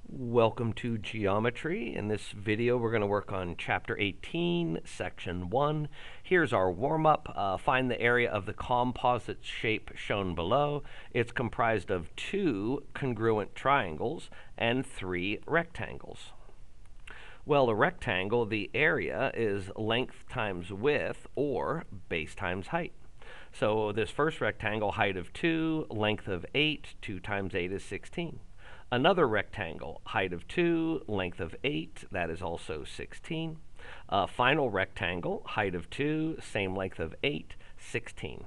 Welcome to Geometry. In this video, we're going to work on Chapter 18, Section 1. Here's our warm-up. Find the area of the composite shape shown below. It's comprised of 2 congruent triangles and 3 rectangles. Well, a rectangle, the area is length times width, or base times height. So this first rectangle, height of 2, length of 8, 2 times 8 is 16. Another rectangle, height of 2, length of 8, that is also 16. Final rectangle, height of 2, same length of 8, 16.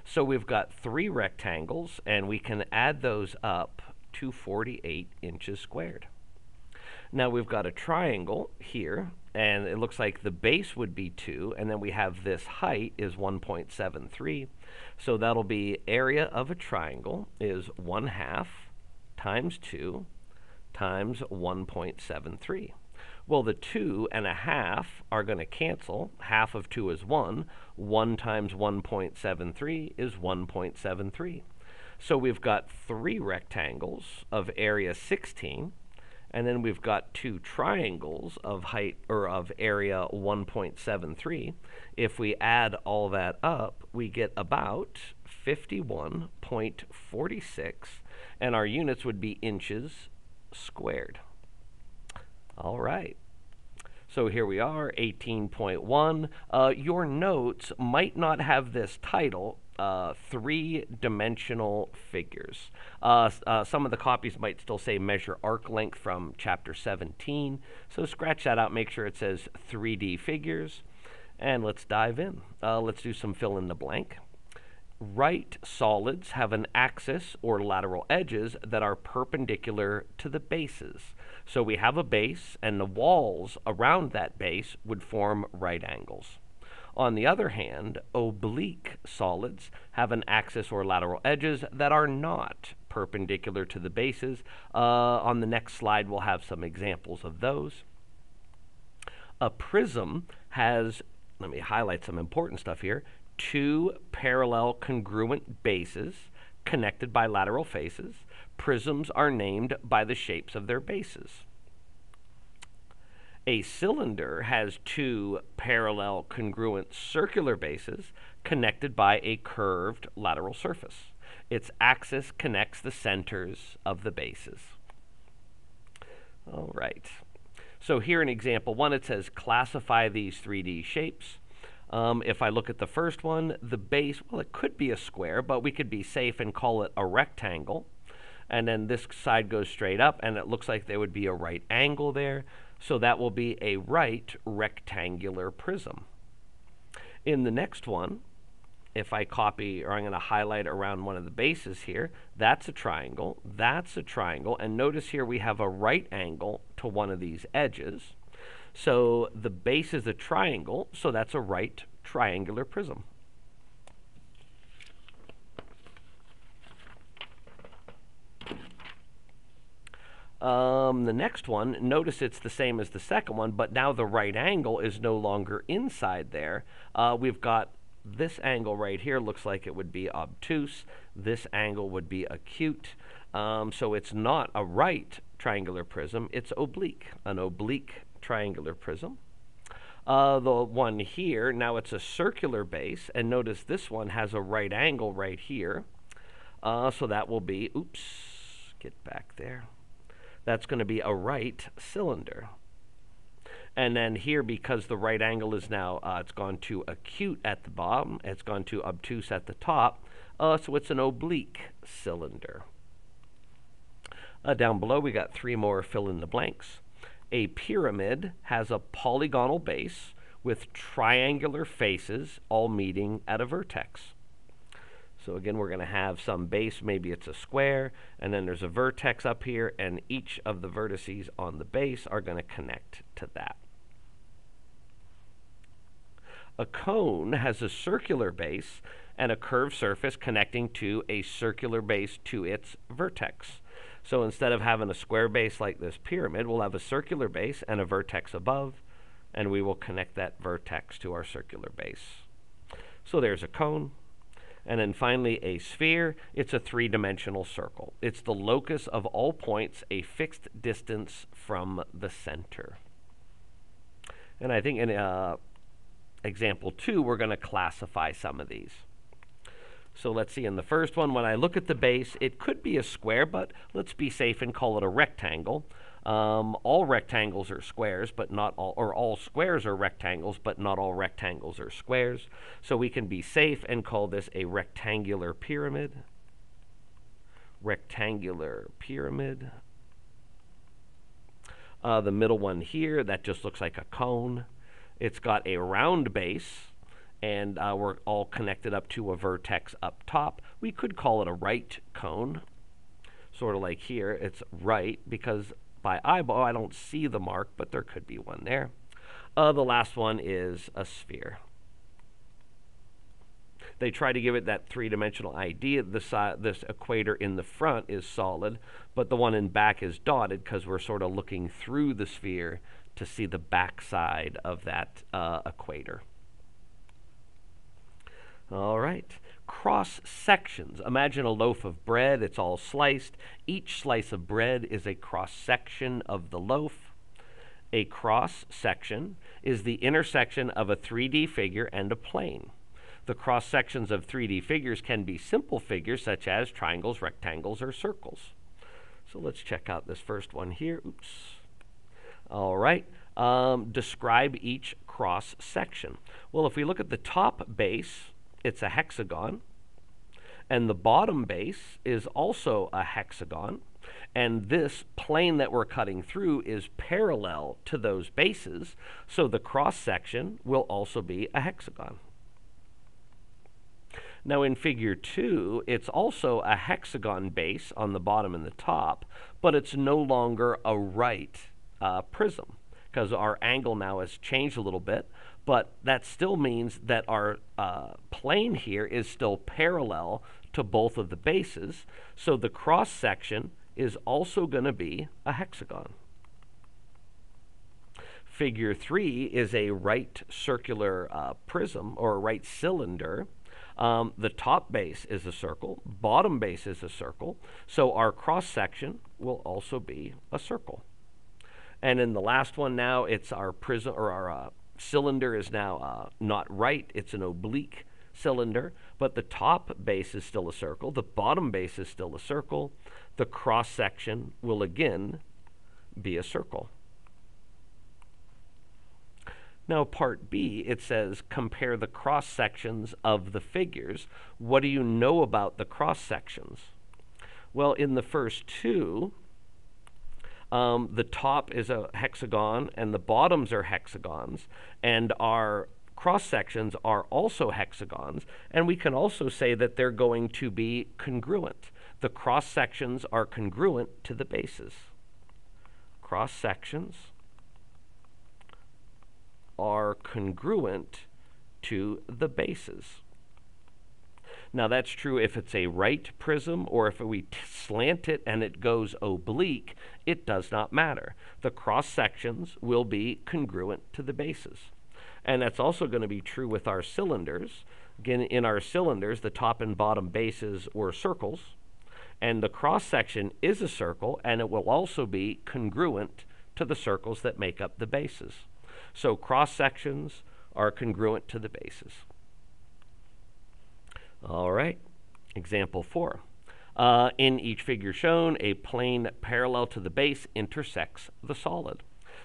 So we've got 3 rectangles, and we can add those up to 48 inches squared. Now we've got a triangle here, and it looks like the base would be 2, and then we have this height is 1.73. So that'll be area of a triangle is 1/2 times 2 times 1.73. Well, the 2 and a half are going to cancel. Half of 2 is 1. 1 times 1.73 is 1.73. So we've got 3 rectangles of area 16. And then we've got 2 triangles of height or of area 1.73. If we add all that up, we get about 51.46, and our units would be inches squared. All right. So here we are, 18.1. Your notes might not have this title, 3-dimensional figures. Some of the copies might still say measure arc length from chapter 17. So scratch that out, make sure it says 3D figures. And let's dive in. Let's do some fill in the blank. Right solids have an axis or lateral edges that are perpendicular to the bases. So we have a base, and the walls around that base would form right angles. On the other hand, oblique solids have an axis or lateral edges that are not perpendicular to the bases. On the next slide, we'll have some examples of those. A prism has, let me highlight some important stuff here, 2 parallel congruent bases connected by lateral faces. Prisms are named by the shapes of their bases. A cylinder has 2 parallel congruent circular bases connected by a curved lateral surface. Its axis connects the centers of the bases. All right. So here in example 1, it says classify these 3D shapes. If I look at the first one, the base, well, it could be a square, but we could be safe and call it a rectangle. And then this side goes straight up, and it looks like there would be a right angle there. So that will be a right rectangular prism. In the next one, if I copy, or I'm going to highlight around one of the bases here, that's a triangle, and notice here we have a right angle to one of these edges. So the base is a triangle, so that's a right triangular prism. The next one, notice it's the same as the second one, but now the right angle is no longer inside there. We've got this angle right here, looks like it would be obtuse. This angle would be acute. So it's not a right triangular prism, it's oblique, an oblique triangular prism. The one here, now it's a circular base, and notice this one has a right angle right here. So that will be, oops, get back there. That's going to be a right cylinder. And then here, because the right angle is now, it's gone to acute at the bottom, it's gone to obtuse at the top, so it's an oblique cylinder. Down below, we got 3 more fill in the blanks. A pyramid has a polygonal base with triangular faces all meeting at a vertex. So again, we're going to have some base, maybe it's a square, and then there's a vertex up here, and each of the vertices on the base are going to connect to that. A cone has a circular base and a curved surface connecting to a circular base to its vertex. So instead of having a square base like this pyramid, we'll have a circular base and a vertex above, and we will connect that vertex to our circular base. So there's a cone. And then finally, a sphere. It's a three-dimensional circle. It's the locus of all points, a fixed distance from the center. And I think in example 2, we're going to classify some of these. So let's see, in the first one, when I look at the base, it could be a square, but let's be safe and call it a rectangle. All rectangles are squares, but not all, or all squares are rectangles, but not all rectangles are squares. So we can be safe and call this a rectangular pyramid. Rectangular pyramid. The middle one here, that just looks like a cone. It's got a round base, and we're all connected up to a vertex up top. We could call it a right cone, sort of like here. It's right because by eyeball I don't see the mark, but there could be one there. The last one is a sphere. They try to give it that three-dimensional idea. This equator in the front is solid, but the one in back is dotted because we're sort of looking through the sphere to see the back side of that equator. All right. Cross sections. Imagine a loaf of bread. It's all sliced. Each slice of bread is a cross section of the loaf. A cross section is the intersection of a 3D figure and a plane. The cross sections of 3D figures can be simple figures such as triangles, rectangles, or circles. So let's check out this first one here. Oops. All right. Describe each cross section. Well, if we look at the top base, it's a hexagon, and the bottom base is also a hexagon, and this plane that we're cutting through is parallel to those bases, so the cross section will also be a hexagon. Now in figure 2, it's also a hexagon base on the bottom and the top, but it's no longer a right prism because our angle now has changed a little bit, but that still means that our plane here is still parallel to both of the bases, so the cross section is also going to be a hexagon. Figure 3 is a right circular prism or a right cylinder. The top base is a circle, bottom base is a circle, so our cross section will also be a circle. And in the last one now, it's our prism, or our cylinder is now not right, it's an oblique cylinder, but the top base is still a circle, the bottom base is still a circle, the cross section will again be a circle. Now part B, it says compare the cross sections of the figures. What do you know about the cross sections? Well, in the first two, the top is a hexagon and the bottoms are hexagons, and our cross sections are also hexagons, and we can also say that they're going to be congruent. The cross sections are congruent to the bases. Cross sections are congruent to the bases. Now that's true if it's a right prism, or if we slant it and it goes oblique, it does not matter. The cross sections will be congruent to the bases. And that's also going to be true with our cylinders. Again, in our cylinders, the top and bottom bases were circles, and the cross section is a circle, and it will also be congruent to the circles that make up the bases. So cross sections are congruent to the bases. All right, example 4. In each figure shown, a plane parallel to the base intersects the solid.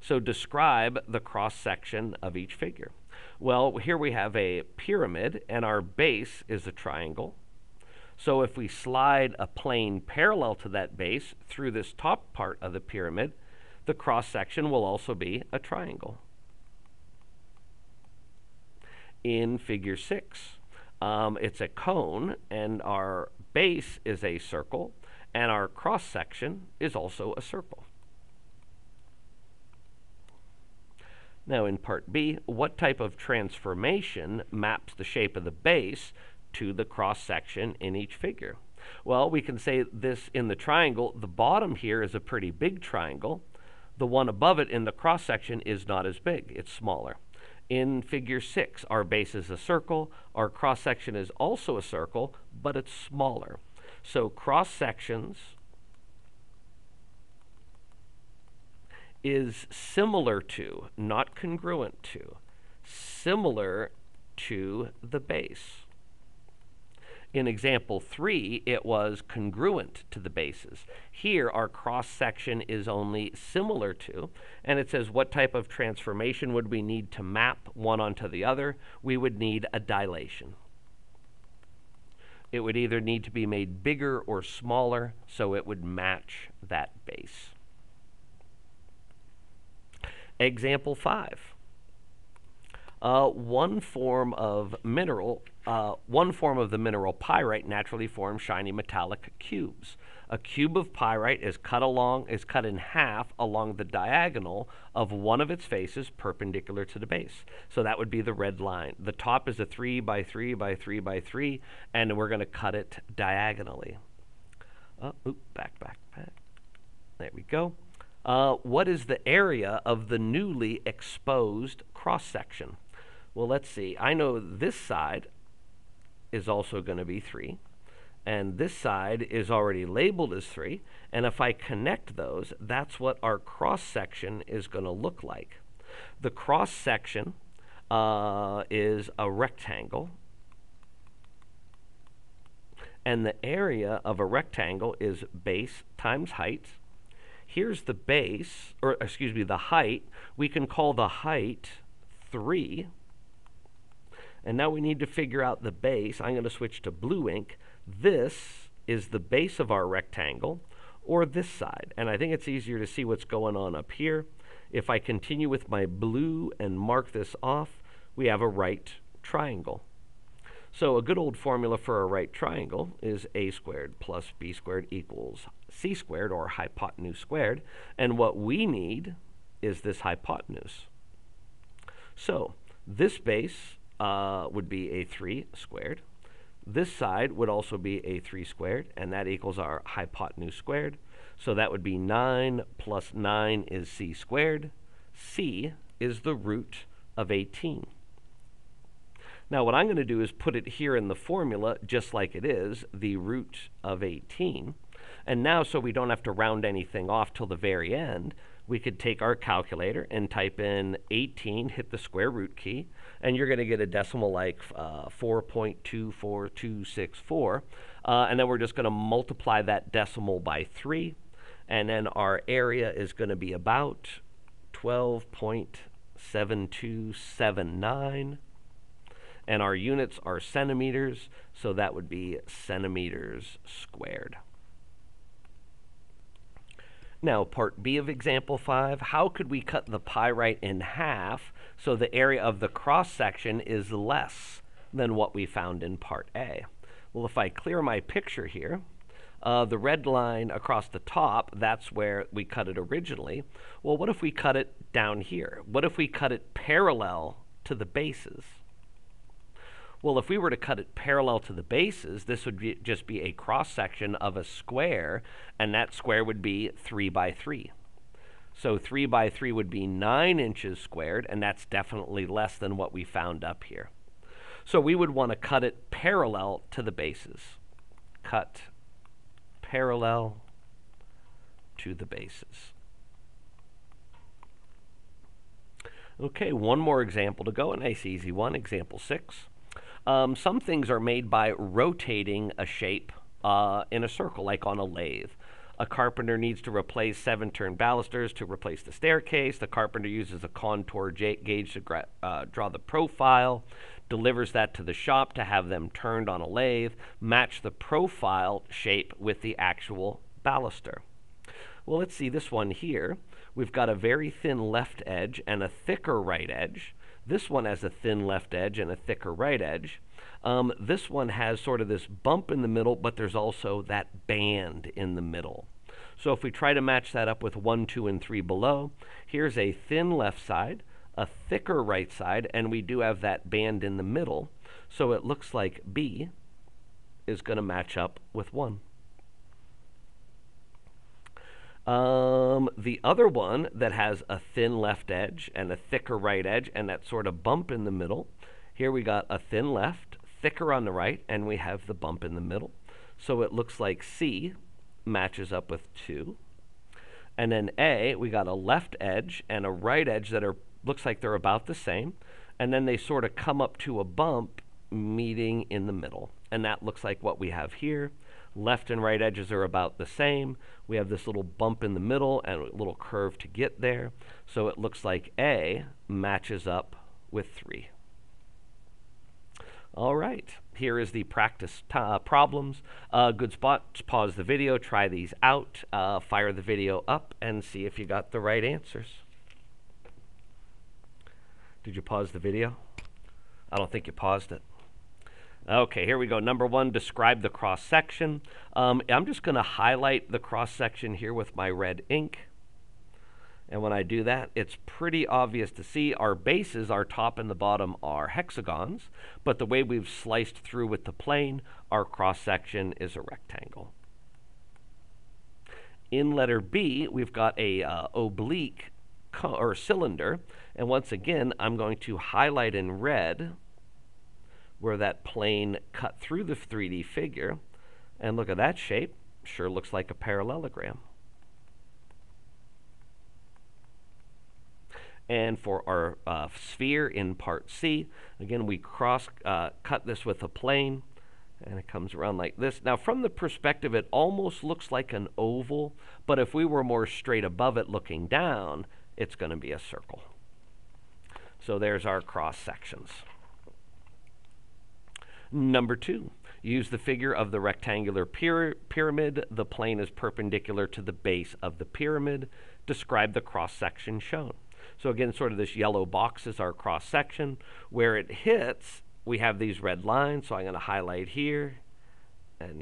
So describe the cross section of each figure. Well, here we have a pyramid, and our base is a triangle. So if we slide a plane parallel to that base through this top part of the pyramid, the cross section will also be a triangle. In figure 6, it's a cone, and our base is a circle, and our cross section is also a circle. Now in part B, what type of transformation maps the shape of the base to the cross section in each figure? Well, we can say this in the triangle. The bottom here is a pretty big triangle. The one above it in the cross section is not as big, it's smaller. In figure 6, our base is a circle. Our cross-section is also a circle, but it's smaller. So cross-sections is similar to, not congruent to, similar to the base. In example 3, it was congruent to the bases. Here, our cross-section is only similar to, and it says what type of transformation would we need to map one onto the other? We would need a dilation. It would either need to be made bigger or smaller, so it would match that base. Example 5. One form of the mineral pyrite naturally forms shiny metallic cubes. A cube of pyrite is cut in half along the diagonal of one of its faces perpendicular to the base. So that would be the red line. The top is a 3 by 3 by 3 by 3, and we're going to cut it diagonally. Back. There we go. What is the area of the newly exposed cross-section? Well, let's see. I know this side is also going to be 3, and this side is already labeled as 3, and if I connect those, that's what our cross-section is going to look like. The cross-section is a rectangle, and the area of a rectangle is base times height. Here's the base, or excuse me, the height. We can call the height 3. And now we need to figure out the base. I'm going to switch to blue ink. This is the base of our rectangle, or this side. And I think it's easier to see what's going on up here. If I continue with my blue and mark this off, we have a right triangle. So a good old formula for a right triangle is a squared plus b squared equals c squared, or hypotenuse squared. And what we need is this hypotenuse. So this base would be a 3 squared. This side would also be a 3 squared, and that equals our hypotenuse squared. So that would be 9 plus 9 is c squared. C is the root of 18. Now what I'm going to do is put it here in the formula just like it is, the root of 18. And now, so we don't have to round anything off till the very end, we could take our calculator and type in 18, hit the square root key, and you're going to get a decimal like 4.24264. And then we're just going to multiply that decimal by 3. And then our area is going to be about 12.7279. And our units are centimeters, so that would be centimeters squared. Now, part B of example 5, how could we cut the pyrite in half so the area of the cross-section is less than what we found in part A? Well, if I clear my picture here, the red line across the top, that's where we cut it originally. Well, what if we cut it down here? What if we cut it parallel to the bases? Well, if we were to cut it parallel to the bases, this would just be a cross-section of a square, and that square would be 3 by 3. So 3 by 3 would be 9 inches squared, and that's definitely less than what we found up here. So we would want to cut it parallel to the bases. Cut parallel to the bases. Okay, one more example to go, a nice easy one, example 6. Some things are made by rotating a shape in a circle, like on a lathe. A carpenter needs to replace 7-turn balusters to replace the staircase. The carpenter uses a contour gauge to draw the profile, delivers that to the shop to have them turned on a lathe, match the profile shape with the actual baluster. Well, let's see this one here. We've got a very thin left edge and a thicker right edge. This one has a thin left edge and a thicker right edge. This one has sort of this bump in the middle, but there's also that band in the middle. So if we try to match that up with 1, 2, and 3 below, here's a thin left side, a thicker right side, and we do have that band in the middle. So it looks like B is going to match up with 1. The other one that has a thin left edge and a thicker right edge and that sort of bump in the middle, here we got a thin left, thicker on the right, and we have the bump in the middle. So it looks like C matches up with 2. And then A, we got a left edge and a right edge that looks like they're about the same. And then they sort of come up to a bump meeting in the middle. And that looks like what we have here. Left and right edges are about the same. We have this little bump in the middle and a little curve to get there. So it looks like A matches up with 3. All right, here is the practice problems. Good spot to pause the video, try these out, fire the video up, and see if you got the right answers. Did you pause the video? I don't think you paused it. Okay, here we go. Number 1, describe the cross-section. I'm just going to highlight the cross-section here with my red ink. And when I do that, it's pretty obvious to see our bases, our top and the bottom, are hexagons. But the way we've sliced through with the plane, our cross-section is a rectangle. In letter B, we've got a oblique or cylinder. And once again, I'm going to highlight in red where that plane cut through the 3D figure. And look at that shape. Sure looks like a parallelogram. And for our sphere in part C, again, we cut this with a plane, and it comes around like this. Now, from the perspective, it almost looks like an oval, but if we were more straight above it looking down, it's going to be a circle. So there's our cross sections. Number 2, use the figure of the rectangular pyramid. The plane is perpendicular to the base of the pyramid. Describe the cross section shown. So again, sort of this yellow box is our cross section. Where it hits, we have these red lines. So I'm going to highlight here, and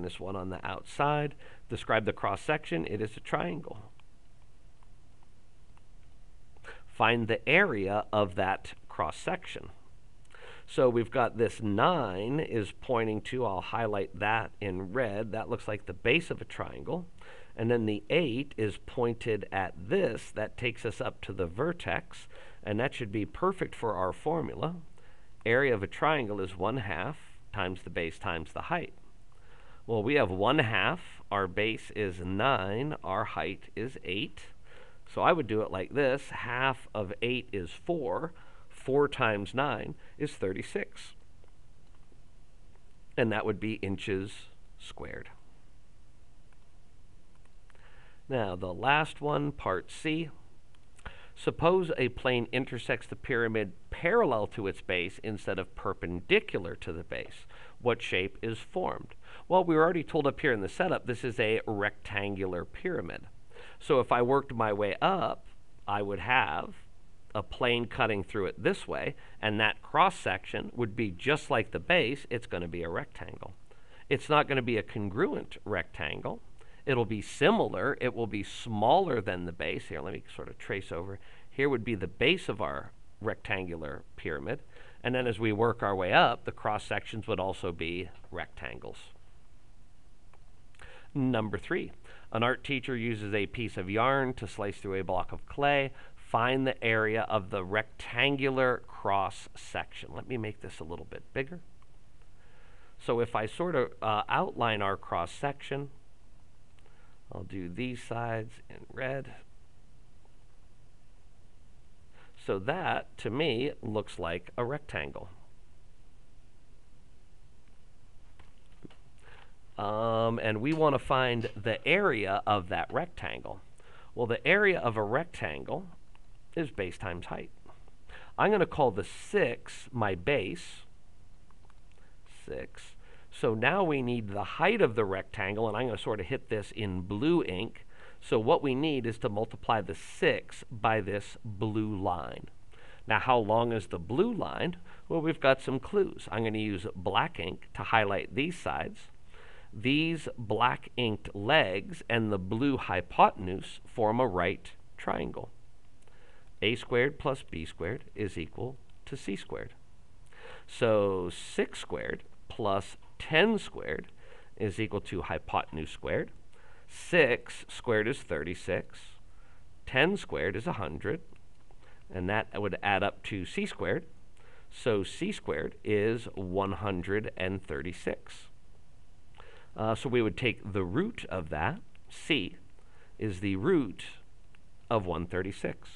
this one on the outside. Describe the cross section. It is a triangle. Find the area of that cross section. So we've got this 9 is pointing to, I'll highlight that in red. That looks like the base of a triangle. And then the 8 is pointed at this. That takes us up to the vertex. And that should be perfect for our formula. Area of a triangle is 1/2 times the base times the height. Well, we have 1/2. Our base is 9. Our height is 8. So I would do it like this. Half of 8 is 4. 4 times 9 is 36. And that would be inches squared. Now, the last one, part C. Suppose a plane intersects the pyramid parallel to its base instead of perpendicular to the base. What shape is formed? Well, we were already told up here in the setup, this is a rectangular pyramid. So if I worked my way up, I would have a plane cutting through it this way, and that cross section would be just like the base. It's going to be a rectangle. It's not going to be a congruent rectangle. It'll be similar. It will be smaller than the base. Here, let me sort of trace over. Here would be the base of our rectangular pyramid. And then as we work our way up, the cross sections would also be rectangles. Number 3, an art teacher uses a piece of yarn to slice through a block of clay. Find the area of the rectangular cross section. Let me make this a little bit bigger. So if I sort of outline our cross section, I'll do these sides in red. So that, to me, looks like a rectangle. And we want to find the area of that rectangle. Well, the area of a rectangle is base times height. I'm going to call the 6 my base, 6. So now we need the height of the rectangle, and I'm going to sort of hit this in blue ink. So what we need is to multiply the 6 by this blue line. Now, how long is the blue line? Well, we've got some clues. I'm going to use black ink to highlight these sides. These black inked legs and the blue hypotenuse form a right triangle. A squared plus b squared is equal to c squared. So 6 squared plus 10 squared is equal to hypotenuse squared. 6 squared is 36. 10 squared is 100. And that would add up to c squared. So c squared is 136. So we would take the root of that. C is the root of 136.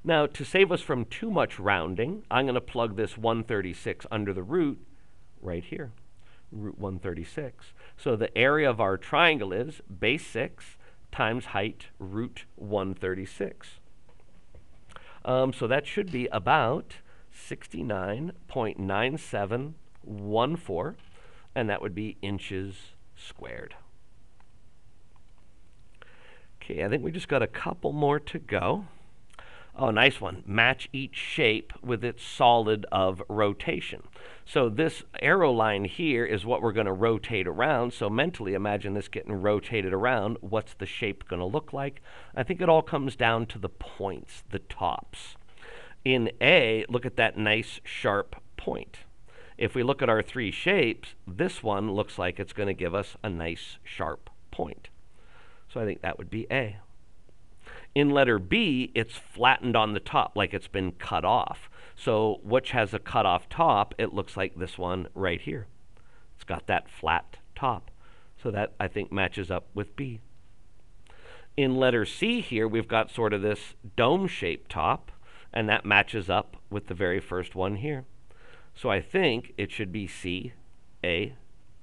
Now, to save us from too much rounding, I'm going to plug this 136 under the root right here, root 136. So the area of our triangle is base 6 times height root 136. So that should be about 69.9714, and that would be inches squared. Okay, I think we just got a couple more to go. Oh, nice one. Match each shape with its solid of rotation. So this arrow line here is what we're going to rotate around. So mentally imagine this getting rotated around. What's the shape going to look like? I think it all comes down to the points, the tops. In A, look at that nice sharp point. If we look at our three shapes, this one looks like it's going to give us a nice sharp point. So I think that would be A. In letter B, it's flattened on the top like it's been cut off. So which has a cut off top? It looks like this one right here. It's got that flat top. So that, I think, matches up with B. In letter C here, we've got sort of this dome-shaped top, and that matches up with the very first one here. So I think it should be C, A,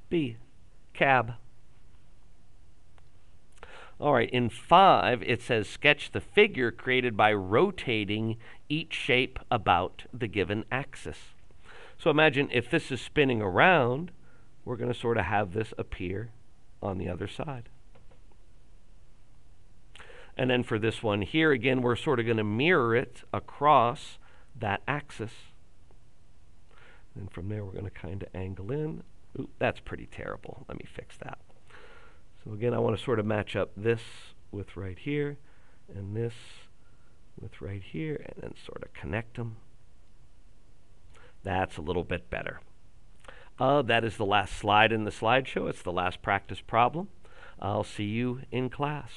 B, cab. All right, in 5, it says sketch the figure created by rotating each shape about the given axis. So imagine if this is spinning around, we're going to sort of have this appear on the other side. And then for this one here, again, we're sort of going to mirror it across that axis. And from there, we're going to kind of angle in. Ooh, that's pretty terrible. Let me fix that. So again, I want to sort of match up this with right here, and this with right here, and then sort of connect them. That's a little bit better. That is the last slide in the slideshow. It's the last practice problem. I'll see you in class.